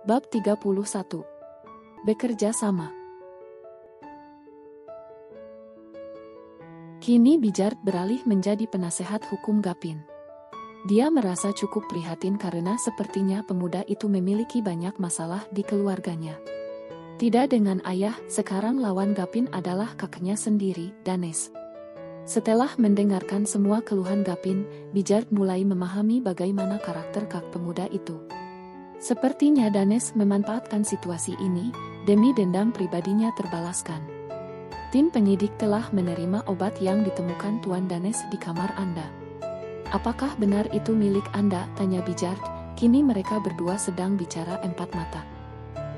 Bab 31. Bekerja sama. Kini Bijard beralih menjadi penasehat hukum Gapin. Dia merasa cukup prihatin karena sepertinya pemuda itu memiliki banyak masalah di keluarganya. Tidak dengan ayah, sekarang lawan Gapin adalah kakaknya sendiri, Danes. Setelah mendengarkan semua keluhan Gapin, Bijard mulai memahami bagaimana karakter kak pemuda itu. Sepertinya Danes memanfaatkan situasi ini, demi dendam pribadinya terbalaskan. Tim penyidik telah menerima obat yang ditemukan Tuan Danes di kamar Anda. Apakah benar itu milik Anda? Tanya Bijard. Kini mereka berdua sedang bicara empat mata.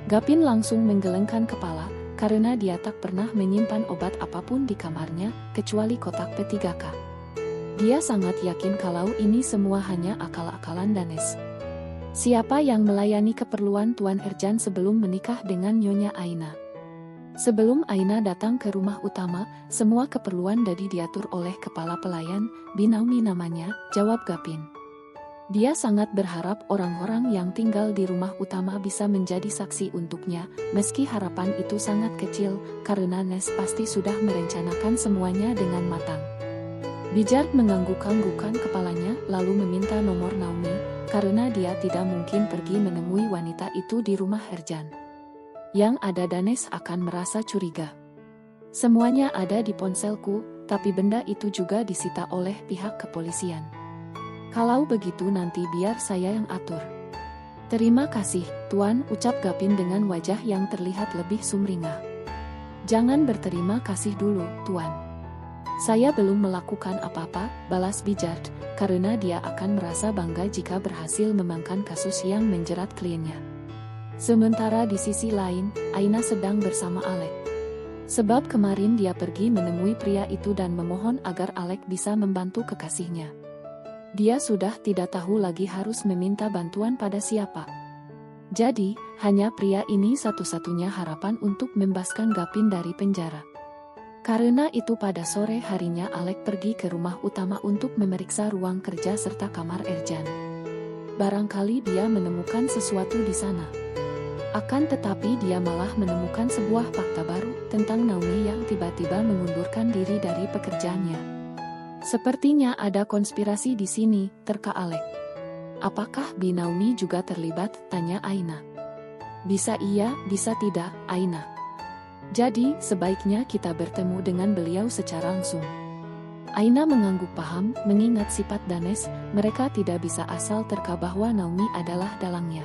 Gapin langsung menggelengkan kepala, karena dia tak pernah menyimpan obat apapun di kamarnya, kecuali kotak P3K. Dia sangat yakin kalau ini semua hanya akal-akalan Danes. Siapa yang melayani keperluan Tuan Erjan sebelum menikah dengan Nyonya Aina? Sebelum Aina datang ke rumah utama, semua keperluan tadi diatur oleh kepala pelayan, Binaumi namanya, jawab Gapin. Dia sangat berharap orang-orang yang tinggal di rumah utama bisa menjadi saksi untuknya, meski harapan itu sangat kecil, karena Nes pasti sudah merencanakan semuanya dengan matang. Bijard mengangguk-anggukkan kepalanya, lalu meminta nomor Naomi, karena dia tidak mungkin pergi menemui wanita itu di rumah Erjan. Yang ada Danes akan merasa curiga. Semuanya ada di ponselku, tapi benda itu juga disita oleh pihak kepolisian. Kalau begitu nanti biar saya yang atur. Terima kasih, Tuan, ucap Gapin dengan wajah yang terlihat lebih sumringah. Jangan berterima kasih dulu, Tuan. Saya belum melakukan apa-apa, balas Bijard, karena dia akan merasa bangga jika berhasil memangkan kasus yang menjerat kliennya. Sementara di sisi lain, Aina sedang bersama Alek. Sebab kemarin dia pergi menemui pria itu dan memohon agar Alek bisa membantu kekasihnya. Dia sudah tidak tahu lagi harus meminta bantuan pada siapa. Jadi, hanya pria ini satu-satunya harapan untuk membebaskan Gapin dari penjara. Karena itu pada sore harinya Alek pergi ke rumah utama untuk memeriksa ruang kerja serta kamar Erjan. Barangkali dia menemukan sesuatu di sana. Akan tetapi dia malah menemukan sebuah fakta baru tentang Naomi yang tiba-tiba mengundurkan diri dari pekerjaannya. Sepertinya ada konspirasi di sini, terka Alek. Apakah Bi Naomi juga terlibat? Tanya Aina. Bisa iya, bisa tidak, Aina. Jadi, sebaiknya kita bertemu dengan beliau secara langsung. Aina mengangguk paham, mengingat sifat Danes, mereka tidak bisa asal terka bahwa Naomi adalah dalangnya.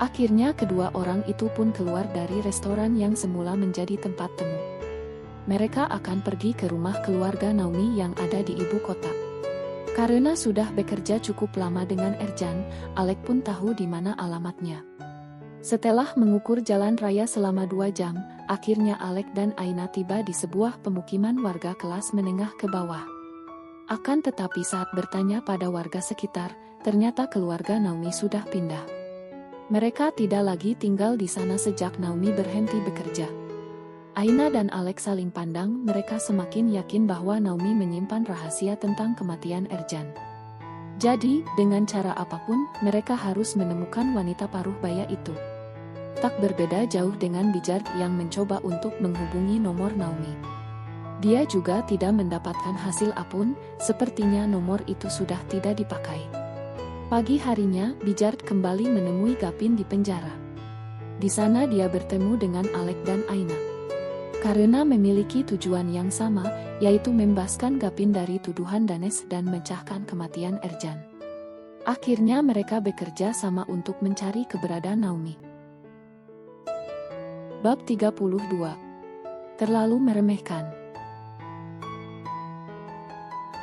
Akhirnya kedua orang itu pun keluar dari restoran yang semula menjadi tempat temu. Mereka akan pergi ke rumah keluarga Naomi yang ada di ibu kota. Karena sudah bekerja cukup lama dengan Erjan, Alek pun tahu di mana alamatnya. Setelah mengukur jalan raya selama 2 jam, akhirnya Alek dan Aina tiba di sebuah pemukiman warga kelas menengah ke bawah. Akan tetapi saat bertanya pada warga sekitar, ternyata keluarga Naomi sudah pindah. Mereka tidak lagi tinggal di sana sejak Naomi berhenti bekerja. Aina dan Alek saling pandang, mereka semakin yakin bahwa Naomi menyimpan rahasia tentang kematian Erjan. Jadi, dengan cara apapun, mereka harus menemukan wanita paruh baya itu. Tak berbeda jauh dengan Bijard yang mencoba untuk menghubungi nomor Naomi. Dia juga tidak mendapatkan hasil apapun, sepertinya nomor itu sudah tidak dipakai. Pagi harinya, Bijard kembali menemui Gapin di penjara. Di sana dia bertemu dengan Alek dan Aina. Karena memiliki tujuan yang sama, yaitu membebaskan Gapin dari tuduhan Danes dan memecahkan kematian Erjan. Akhirnya mereka bekerja sama untuk mencari keberadaan Naomi. Bab 32. Terlalu meremehkan.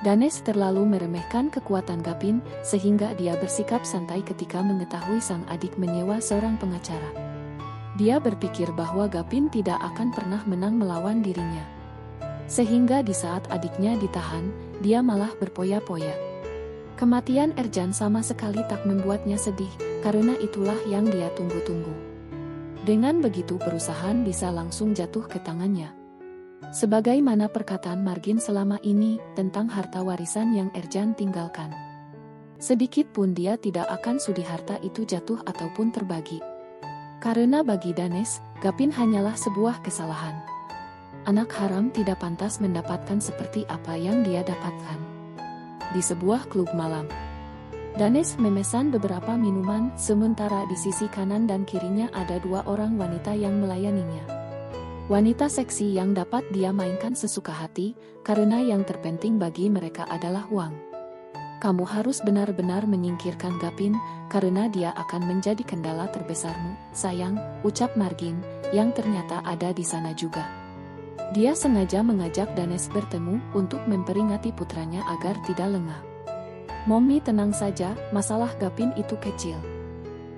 Danes terlalu meremehkan kekuatan Gapin, sehingga dia bersikap santai ketika mengetahui sang adik menyewa seorang pengacara. Dia berpikir bahwa Gapin tidak akan pernah menang melawan dirinya. Sehingga di saat adiknya ditahan, dia malah berpoya-poya. Kematian Erjan sama sekali tak membuatnya sedih, karena itulah yang dia tunggu-tunggu. Dengan begitu perusahaan bisa langsung jatuh ke tangannya. Sebagaimana perkataan Margin selama ini tentang harta warisan yang Erjan tinggalkan. Sedikit pun dia tidak akan sudi harta itu jatuh ataupun terbagi. Karena bagi Danes, Gapin hanyalah sebuah kesalahan. Anak haram tidak pantas mendapatkan seperti apa yang dia dapatkan. Di sebuah klub malam, Danes memesan beberapa minuman, sementara di sisi kanan dan kirinya ada dua orang wanita yang melayaninya. Wanita seksi yang dapat dia mainkan sesuka hati, karena yang terpenting bagi mereka adalah uang. Kamu harus benar-benar menyingkirkan Gapin, karena dia akan menjadi kendala terbesarmu, sayang, ucap Margin, yang ternyata ada di sana juga. Dia sengaja mengajak Danes bertemu untuk memperingati putranya agar tidak lengah. Mommy tenang saja, masalah Gapin itu kecil.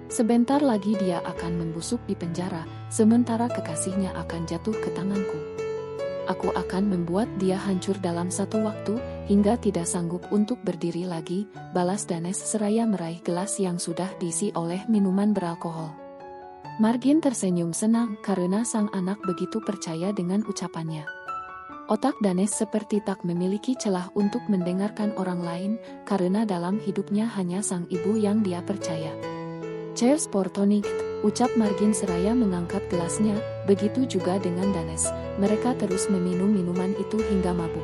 Sebentar lagi dia akan membusuk di penjara, sementara kekasihnya akan jatuh ke tanganku. Aku akan membuat dia hancur dalam satu waktu, hingga tidak sanggup untuk berdiri lagi, balas Danes seraya meraih gelas yang sudah diisi oleh minuman beralkohol. Margin tersenyum senang karena sang anak begitu percaya dengan ucapannya. Otak Danes seperti tak memiliki celah untuk mendengarkan orang lain, karena dalam hidupnya hanya sang ibu yang dia percaya. Cheers for tonic, ucap Margin seraya mengangkat gelasnya, begitu juga dengan Danes. Mereka terus meminum minuman itu hingga mabuk.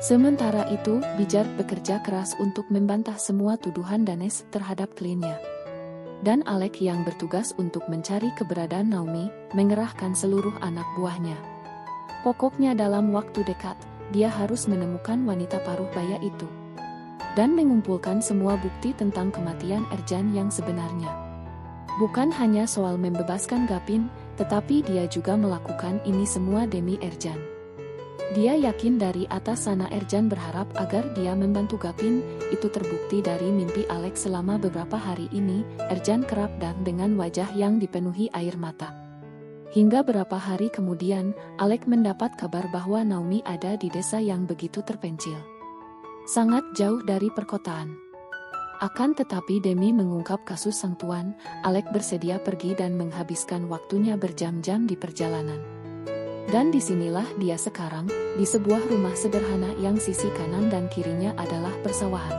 Sementara itu, Bijard bekerja keras untuk membantah semua tuduhan Danes terhadap kliennya. Dan Alec yang bertugas untuk mencari keberadaan Naomi, mengerahkan seluruh anak buahnya. Pokoknya dalam waktu dekat, dia harus menemukan wanita paruh baya itu. Dan mengumpulkan semua bukti tentang kematian Erjan yang sebenarnya. Bukan hanya soal membebaskan Gapin, tetapi dia juga melakukan ini semua demi Erjan. Dia yakin dari atas sana Erjan berharap agar dia membantu Gapin, itu terbukti dari mimpi Alex selama beberapa hari ini. Erjan kerap datang dengan wajah yang dipenuhi air mata. Hingga beberapa hari kemudian, Alex mendapat kabar bahwa Naomi ada di desa yang begitu terpencil. Sangat jauh dari perkotaan. Akan tetapi demi mengungkap kasus sang tuan, Alec bersedia pergi dan menghabiskan waktunya berjam-jam di perjalanan. Dan disinilah dia sekarang, di sebuah rumah sederhana yang sisi kanan dan kirinya adalah persawahan.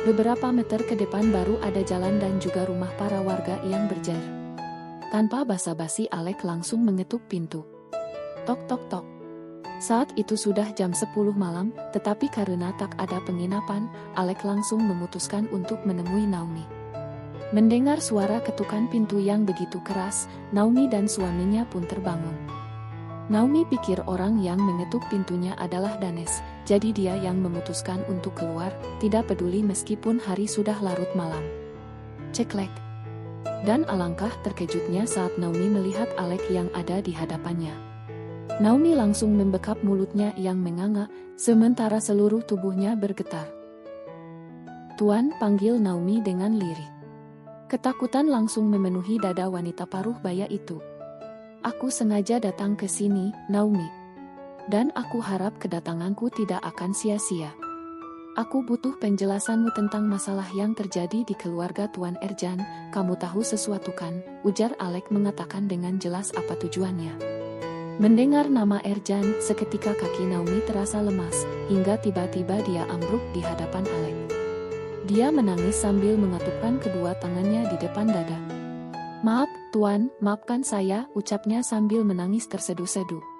Beberapa meter ke depan baru ada jalan dan juga rumah para warga yang berjajar. Tanpa basa-basi Alec langsung mengetuk pintu. Tok tok tok. Saat itu sudah jam 10 malam, tetapi karena tak ada penginapan, Alec langsung memutuskan untuk menemui Naomi. Mendengar suara ketukan pintu yang begitu keras, Naomi dan suaminya pun terbangun. Naomi pikir orang yang mengetuk pintunya adalah Danes, jadi dia yang memutuskan untuk keluar, tidak peduli meskipun hari sudah larut malam. Ceklek. Dan alangkah terkejutnya saat Naomi melihat Alec yang ada di hadapannya. Naomi langsung membekap mulutnya yang menganga, sementara seluruh tubuhnya bergetar. Tuan, panggil Naomi dengan lirih. Ketakutan langsung memenuhi dada wanita paruh baya itu. Aku sengaja datang ke sini, Naomi. Dan aku harap kedatanganku tidak akan sia-sia. Aku butuh penjelasanmu tentang masalah yang terjadi di keluarga Tuan Erjan. Kamu tahu sesuatu kan? Ujar Alec mengatakan dengan jelas apa tujuannya. Mendengar nama Erjan, seketika kaki Naomi terasa lemas, hingga tiba-tiba dia ambruk di hadapan Alec. Dia menangis sambil mengatupkan kedua tangannya di depan dada. Maaf, Tuan, maafkan saya, ucapnya sambil menangis terseduh-seduh.